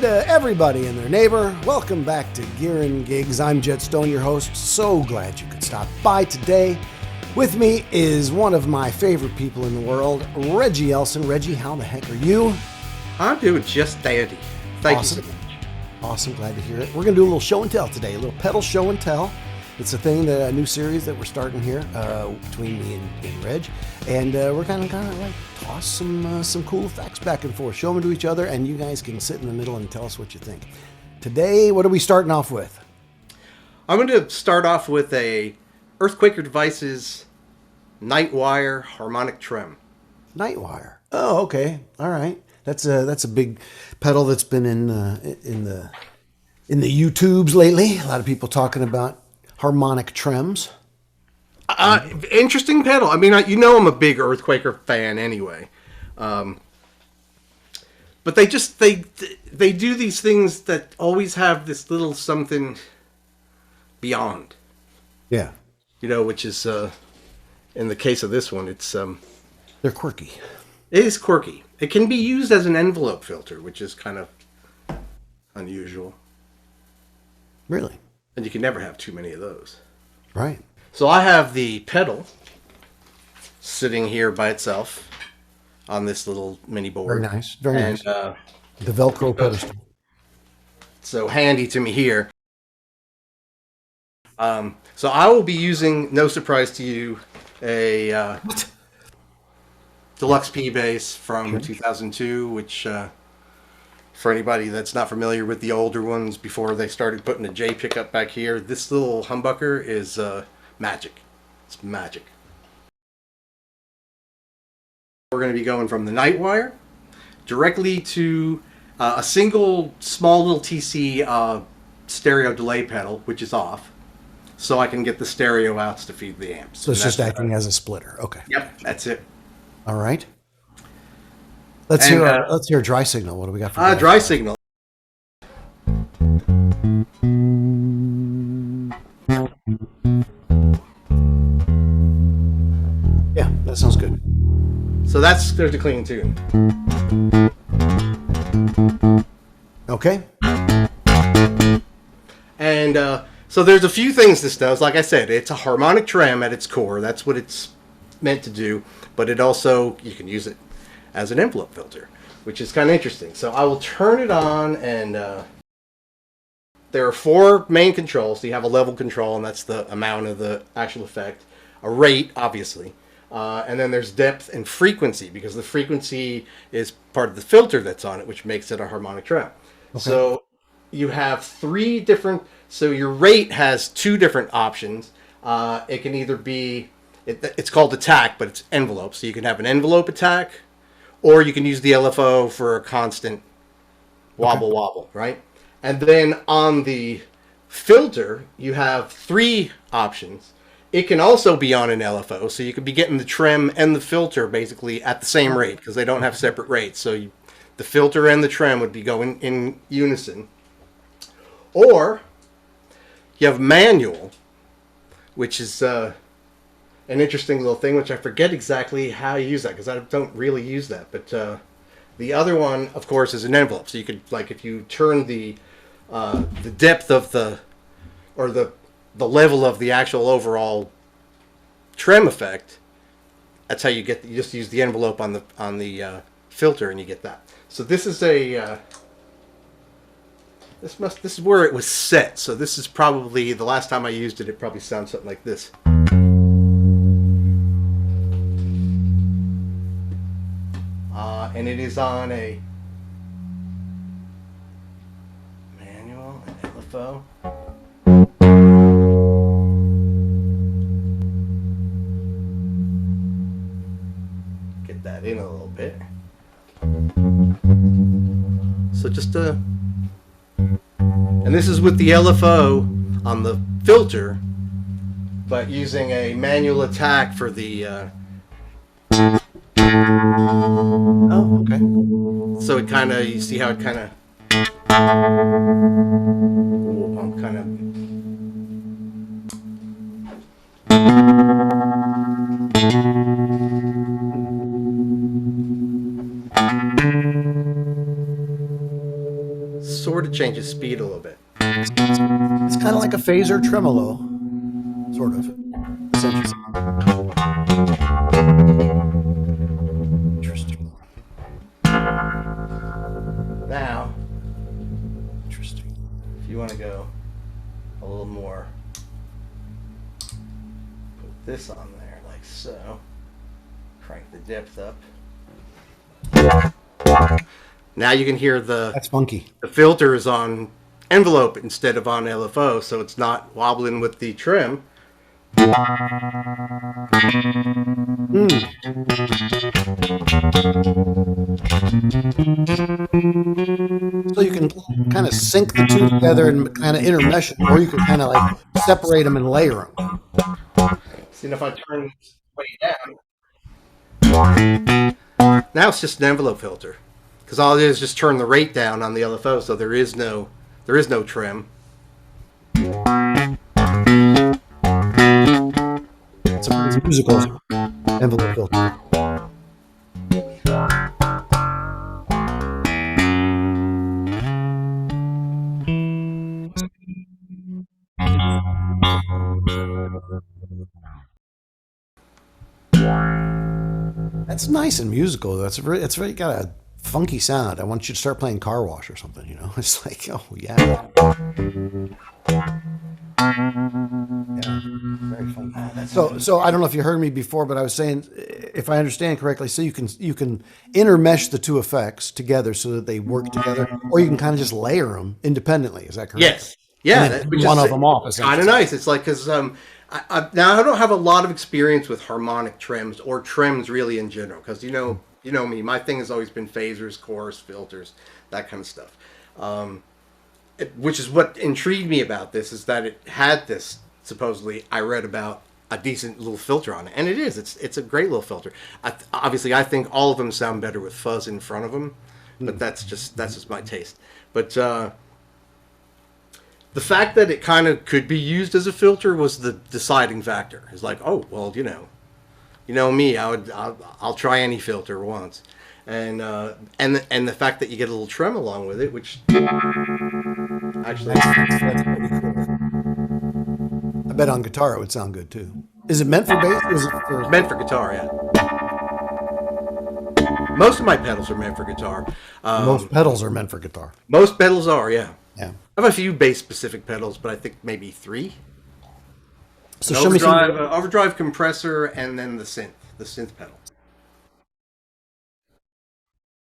Hi to everybody and their neighbor. Welcome back to Gear and Gigs. I'm Jet Stone, your host. So glad you could stop by today. With me is one of my favorite people in the world, Reggie Elson. Reggie, how the heck are you? I'm doing just dandy. Thank Awesome. you so much. Awesome, glad to hear it. We're going to do a little show and tell today, a little pedal show and tell. It's a thing, a new series that we're starting here between me and Reg. And we're kind of like toss some cool effects back and forth, show them to each other, and you guys can sit in the middle and tell us what you think. Today, what are we starting off with? I'm going to start off with a Earthquaker Devices Nightwire Harmonic Trem. Nightwire. Oh, okay. All right. That's a big pedal that's been in the YouTubes lately. A lot of people talking about Harmonic Trems. Interesting pedal. I mean, you know I'm a big Earthquaker fan anyway. But they do these things that always have this little something beyond. Yeah. You know, which is, in the case of this one, it's... They're quirky. It is quirky. It can be used as an envelope filter, which is kind of unusual. Really? And you can never have too many of those. Right. So I have the pedal sitting here by itself on this little mini board. Very nice. Very nice. The Velcro pedestal. So handy to me here. So I will be using, no surprise to you, a Deluxe P bass from 2002, which for anybody that's not familiar with the older ones before they started putting a J pickup back here, this little humbucker is magic. It's magic. We're going to be going from the Nightwire directly to a single small little TC stereo delay pedal, which is off, so I can get the stereo outs to feed the amps. So it's just acting as a splitter. Okay. Yep, that's it. All right. Let's hear a dry signal. What do we got for dry signal? Yeah, that sounds good. So there's the clean tune. Okay. And so there's a few things this does. Like I said, it's a harmonic trem at its core. That's what it's meant to do. But it also, you can use it as an envelope filter, which is kind of interesting. So I will turn it on, and there are 4 main controls. So you have a level control, and that's the amount of the actual effect. A rate, obviously. And then there's depth and frequency, because the frequency is part of the filter that's on it, which makes it a harmonic trem. Okay. So you have 3 different, so your rate has 2 different options. It can either be, it's called attack, but it's envelope. So you can have an envelope attack, or you can use the LFO for a constant wobble, right? And then on the filter, you have 3 options. It can also be on an LFO, so you could be getting the trem and the filter basically at the same rate, because they don't have separate rates. So the filter and the trem would be going in unison. Or you have manual, which is an interesting little thing, which I forget exactly how you use that, because I don't really use that. But the other one, of course, is an envelope. So you could, like, if you turn the depth of the level of the actual overall trem effect, that's how you get. You just use the envelope on the filter, and you get that. So this is a this is where it was set. So this is probably the last time I used it. It probably sounds something like this. And it is on a manual, an LFO. Get that in a little bit. So just and this is with the LFO on the filter, but using a manual attack for the Oh, okay. so it kind of, you see how it kind of, I'm kind of, sort of changes speed a little bit. It's kind of like a phaser tremolo, sort of. It's interesting. Interesting. Now, Interesting. if you want to go a little more, put this on there like so. Crank the depth up. Now you can hear That's funky. the filter is on envelope instead of on LFO, so it's not wobbling with the trim. So you can kind of sync the two together and kind of intermesh them, or you can kind of like separate them and layer them. See, if I turn this way down, now it's just an envelope filter, because all it is just turn the rate down on the LFO, so there is no trim. It's a pretty musical envelope filter. That's nice and musical. It's very got a funky sound. I want you to start playing Car Wash or something. You know, it's like, oh yeah, very funky. So I don't know if you heard me before, but I was saying, if I understand correctly, so you can intermesh the two effects together so that they work together, or you can kind of just layer them independently. Is that correct? Yes. Yeah, And then one of them off. Kind of nice. It's like, because now I don't have a lot of experience with harmonic trims or trims really in general, because you know me, my thing has always been phasers, chorus, filters, that kind of stuff. Which is what intrigued me about this, is that it had this, supposedly I read about, a decent little filter on it, and it is. It's a great little filter. Obviously, I think all of them sound better with fuzz in front of them, but that's just my taste. But the fact that it kind of could be used as a filter was the deciding factor. It's like, oh well, you know me, I'll try any filter once, and the fact that you get a little trem along with it, which actually That's pretty cool. I bet on guitar it would sound good too. Is it meant for bass? Or is it for... meant for guitar, yeah. Most of my pedals are meant for guitar. Most pedals are meant for guitar. Most pedals are, yeah. Yeah. I have a few bass-specific pedals, but I think maybe 3. So An show me some. overdrive compressor, and then the synth pedal.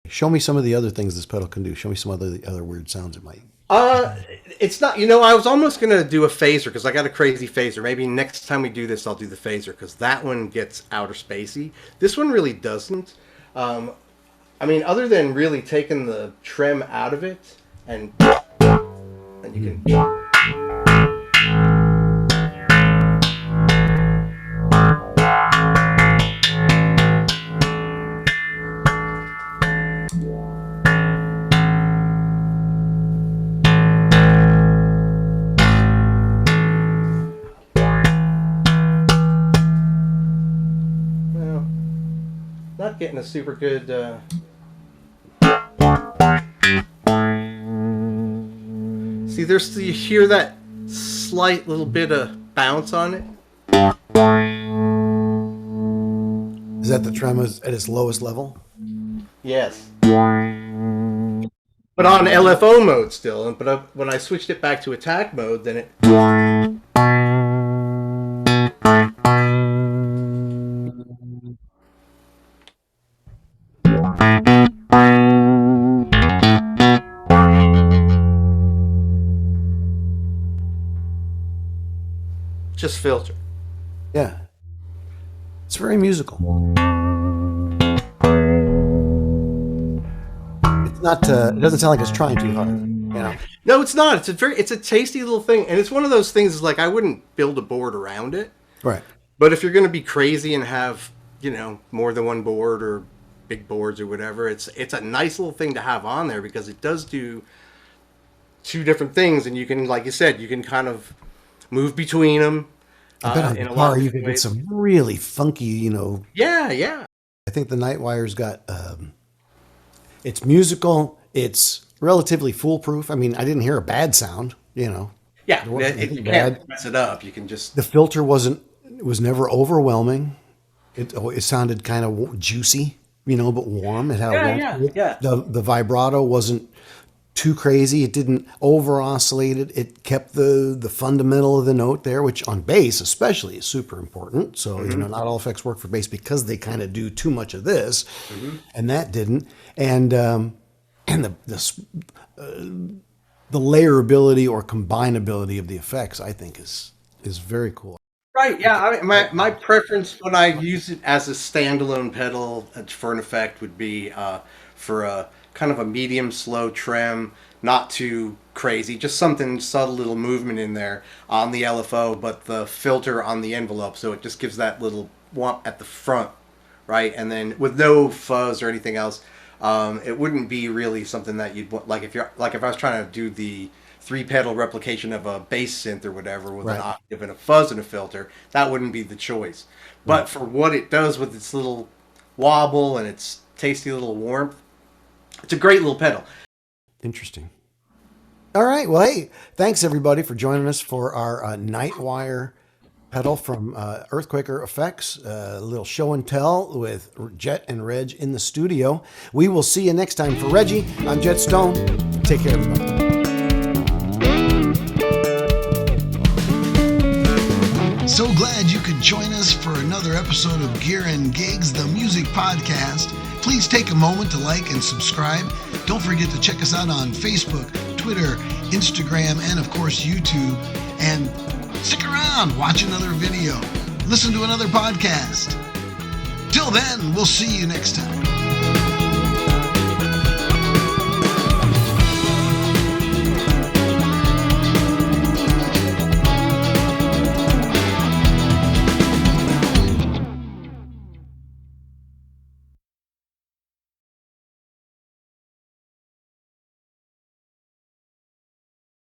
Show me some of the other things this pedal can do. Show me some other weird sounds it might. It's not, I was almost going to do a phaser, because I got a crazy phaser. Maybe next time we do this, I'll do the phaser, because that one gets outer spacey. This one really doesn't. I mean, other than really taking the trem out of it, and you can... Not getting a super good see, you hear that slight little bit of bounce on it. Is that the trem at its lowest level? Yes, but on LFO mode still. But when I switched it back to attack mode, then it... just filter. Yeah. It's very musical. It's not. It doesn't sound like it's trying too hard. You know. No, it's not. It's a tasty little thing, and it's one of those things. Like, I wouldn't build a board around it. Right. But if you're going to be crazy and have, more than one board or big boards or whatever, it's a nice little thing to have on there, because it does do 2 different things, and you can, like you said, you can kind of move between them. I bet on in a lot guitar of you could get ways. some really funky, Yeah. I think the Nightwire's got. It's musical. It's relatively foolproof. I mean, I didn't hear a bad sound, you know. Yeah, There wasn't you anything can't mess it up. You can just The filter was never overwhelming. It sounded kind of juicy, you know, but warm. It had a warmth to it. yeah. The vibrato wasn't too crazy. It didn't over oscillate it. It kept the fundamental of the note there, which on bass especially is super important. So you know, not all effects work for bass because they kind of do too much of this, and that didn't. And the layerability or combinability of the effects, I think, is very cool. Right, yeah. I mean, my preference when I use it as a standalone pedal for an effect would be for a kind of a medium slow trem, not too crazy, just something subtle, little movement in there on the LFO, but the filter on the envelope, so it just gives that little whomp at the front, right? And then with no fuzz or anything else, it wouldn't be really something that you'd want. Like if I was trying to do the 3-pedal replication of a bass synth or whatever with Right. an octave and a fuzz and a filter, that wouldn't be the choice. But for what it does with its little wobble and its tasty little warmth, it's a great little pedal. Interesting. All right. Well, hey, thanks everybody for joining us for our Nightwire pedal from Earthquaker Effects. A little show and tell with Jet and Reg in the studio. We will see you next time. For Reggie, I'm Jet Stone. Take care, everybody. So glad you could join us for another episode of Gear and Gigs, the music podcast. Please take a moment to like and subscribe. Don't forget to check us out on Facebook, Twitter, Instagram, and of course YouTube. And stick around, watch another video, listen to another podcast. Till then, we'll see you next time.